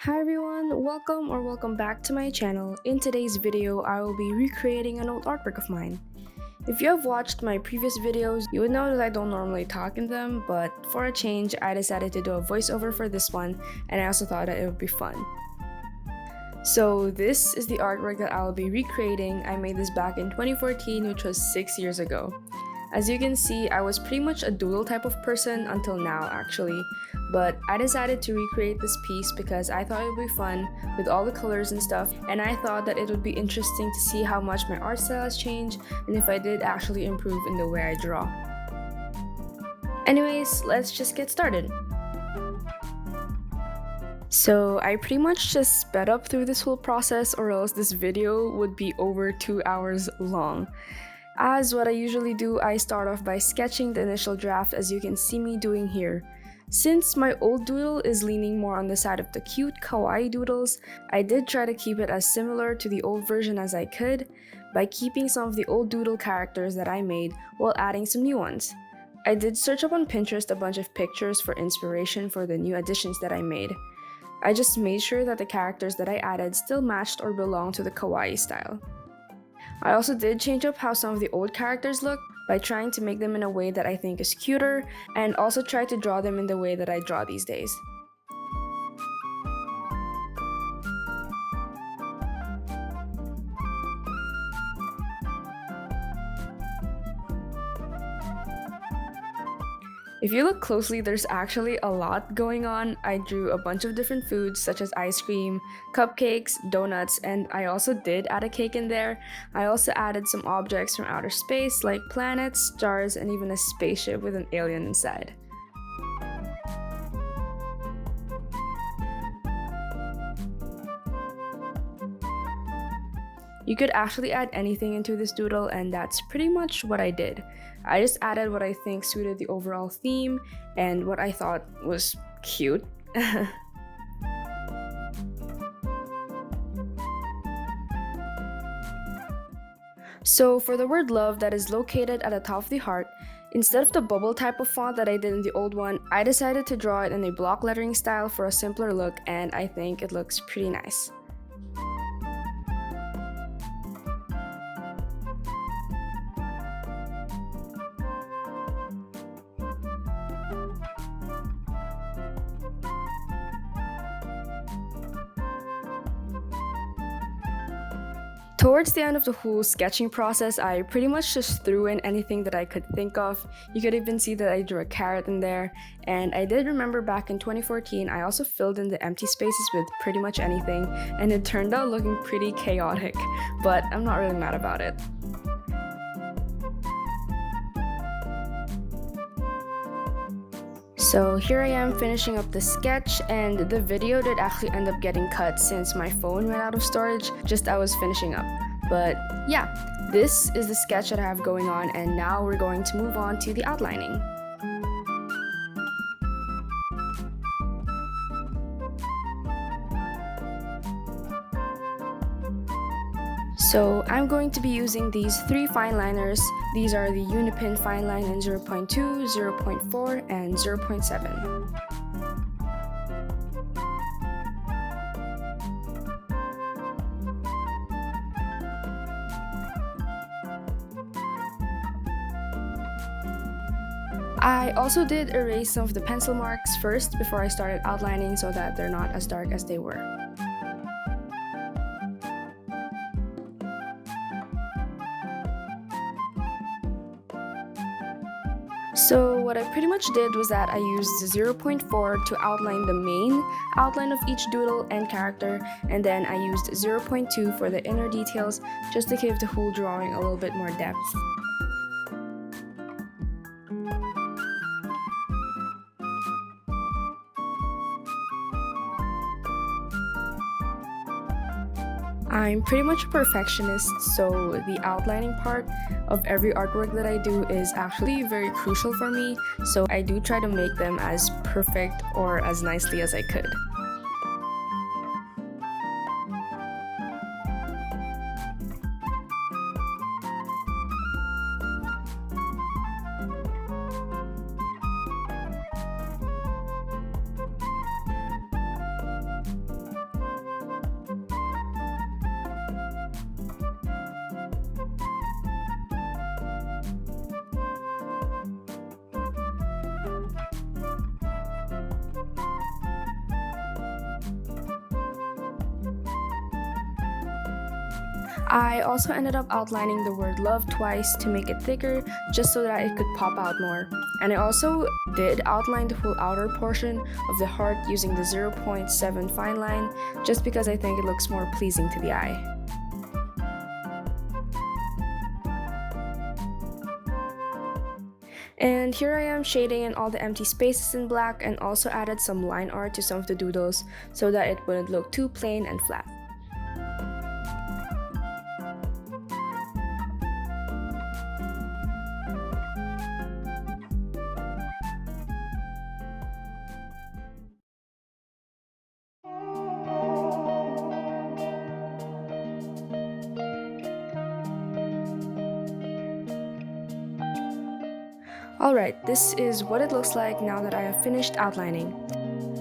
Hi everyone, welcome back to my channel. In today's video, I will be recreating an old artwork of mine. If you have watched my previous videos, you would know that I don't normally talk in them, but for a change, I decided to do a voiceover for this one, and I also thought that it would be fun. So this is the artwork that I will be recreating. I made this back in 2014, which was 6 years ago. As you can see, I was pretty much a doodle type of person until now actually, but I decided to recreate this piece because I thought it would be fun with all the colors and stuff, and I thought that it would be interesting to see how much my art style has changed and if I did actually improve in the way I draw. Anyways, let's just get started. So I pretty much just sped up through this whole process, or else this video would be over 2 hours long. As what I usually do, I start off by sketching the initial draft, as you can see me doing here. Since my old doodle is leaning more on the side of the cute kawaii doodles, I did try to keep it as similar to the old version as I could by keeping some of the old doodle characters that I made while adding some new ones. I did search up on Pinterest a bunch of pictures for inspiration for the new additions that I made. I just made sure that the characters that I added still matched or belonged to the kawaii style. I also did change up how some of the old characters look by trying to make them in a way that I think is cuter, and also try to draw them in the way that I draw these days. If you look closely, there's actually a lot going on. I drew a bunch of different foods such as ice cream, cupcakes, donuts, and I also did add a cake in there. I also added some objects from outer space like planets, stars, and even a spaceship with an alien inside. You could actually add anything into this doodle, and that's pretty much what I did. I just added what I think suited the overall theme and what I thought was cute. So for the word love that is located at the top of the heart, instead of the bubble type of font that I did in the old one, I decided to draw it in a block lettering style for a simpler look, and I think it looks pretty nice. Towards the end of the whole sketching process, I pretty much just threw in anything that I could think of. You could even see that I drew a carrot in there, and I did remember back in 2014 I also filled in the empty spaces with pretty much anything, and it turned out looking pretty chaotic, but I'm not really mad about it. So here I am finishing up the sketch, and the video did actually end up getting cut since my phone ran out of storage just as I was finishing up. But yeah, this is the sketch that I have going on, and now we're going to move on to the outlining. So I'm going to be using these 3 fine liners. These are the Unipin fine line in 0.2, 0.4, and 0.7. I also did erase some of the pencil marks first before I started outlining so that they're not as dark as they were. So what I pretty much did was that I used 0.4 to outline the main outline of each doodle and character, and then I used 0.2 for the inner details just to give the whole drawing a little bit more depth. I'm pretty much a perfectionist, so the outlining part of every artwork that I do is actually very crucial for me, so I do try to make them as perfect or as nicely as I could. I also ended up outlining the word love twice to make it thicker, just so that it could pop out more. And I also did outline the whole outer portion of the heart using the 0.7 fine line, just because I think it looks more pleasing to the eye. And here I am shading in all the empty spaces in black, and also added some line art to some of the doodles so that it wouldn't look too plain and flat. Alright, this is what it looks like now that I have finished outlining.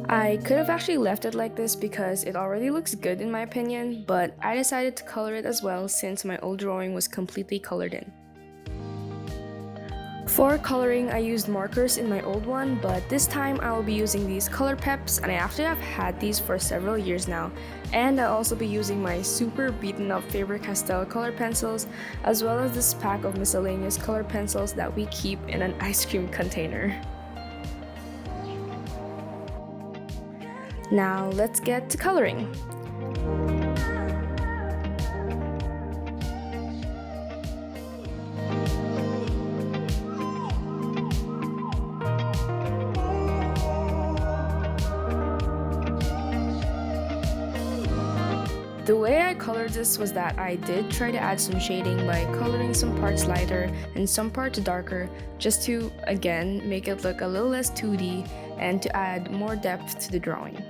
I could have actually left it like this because it already looks good in my opinion, but I decided to color it as well since my old drawing was completely colored in. For coloring, I used markers in my old one, but this time I will be using these color peps, and I actually have had these for several years now. And I'll also be using my super beaten up Faber-Castell color pencils, as well as this pack of miscellaneous color pencils that we keep in an ice cream container. Now let's get to coloring. The way I colored this was that I did try to add some shading by coloring some parts lighter and some parts darker, just to, again, make it look a little less 2D and to add more depth to the drawing.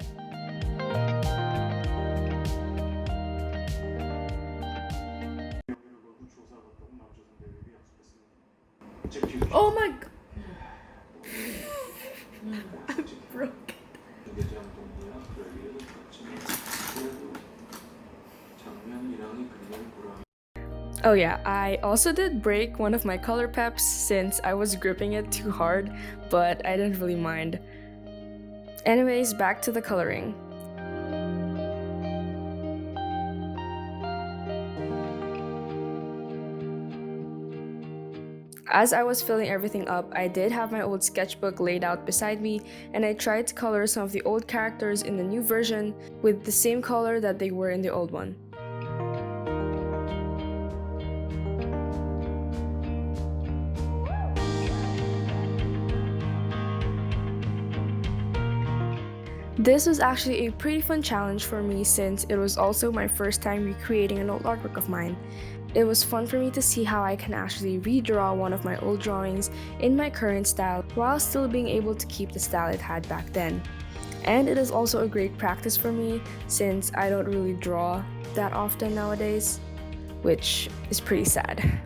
Oh my god! I broke it. Oh yeah, I also did break one of my color peps since I was gripping it too hard, but I didn't really mind. Anyways, back to the coloring. As I was filling everything up, I did have my old sketchbook laid out beside me, and I tried to color some of the old characters in the new version with the same color that they were in the old one. This was actually a pretty fun challenge for me since it was also my first time recreating an old artwork of mine. It was fun for me to see how I can actually redraw one of my old drawings in my current style while still being able to keep the style it had back then. And it is also a great practice for me since I don't really draw that often nowadays, which is pretty sad.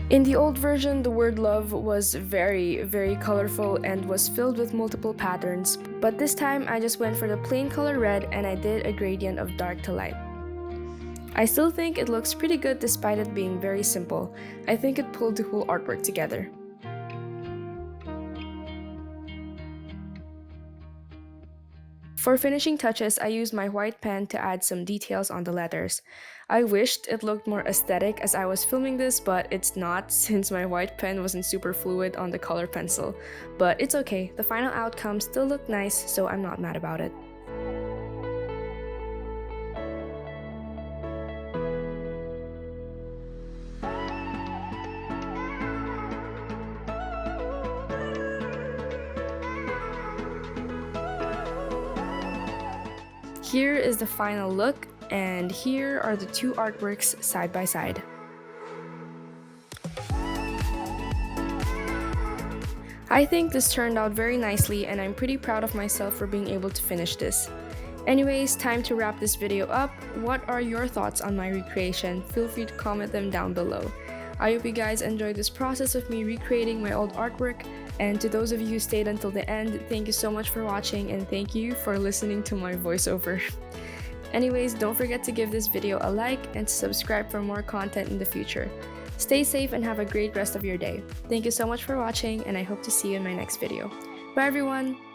In the old version, the word love was very, very colorful and was filled with multiple patterns, but this time I just went for the plain color red and I did a gradient of dark to light. I still think it looks pretty good despite it being very simple. I think it pulled the whole artwork together. For finishing touches, I used my white pen to add some details on the letters. I wished it looked more aesthetic as I was filming this, but it's not since my white pen wasn't super fluid on the color pencil. But it's okay, the final outcome still looked nice, so I'm not mad about it. Here is the final look. and here are the two artworks side by side. I think this turned out very nicely and I'm pretty proud of myself for being able to finish this. Anyways, time to wrap this video up. What are your thoughts on my recreation? Feel free to comment them down below. I hope you guys enjoyed this process of me recreating my old artwork, and to those of you who stayed until the end, thank you so much for watching and thank you for listening to my voiceover. Anyways, don't forget to give this video a like and to subscribe for more content in the future. Stay safe and have a great rest of your day. Thank you so much for watching and I hope to see you in my next video. Bye everyone!